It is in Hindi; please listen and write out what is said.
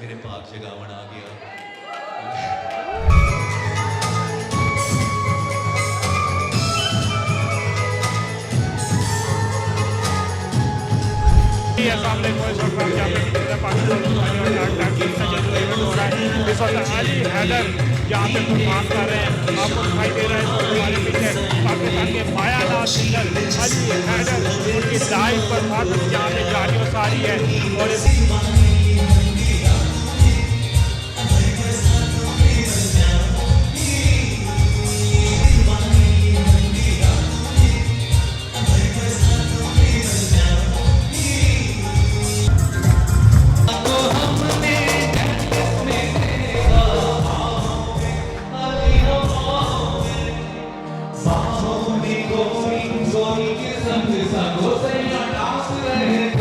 मेरे भाग च गावन आ गया। सामने इस वक्त अली हैदर जहाँ पे परफॉर्म कर रहे हैं, आपको दिखाई दे रहा है हमारे पीछे पाकिस्तान के मायानाथ सिंगर अली हैदर, उनकी लाइव परफॉर्मेंस जहाँ पे जारी और सारी है। और Sango, sango, sango, sango, sango, sango, sango,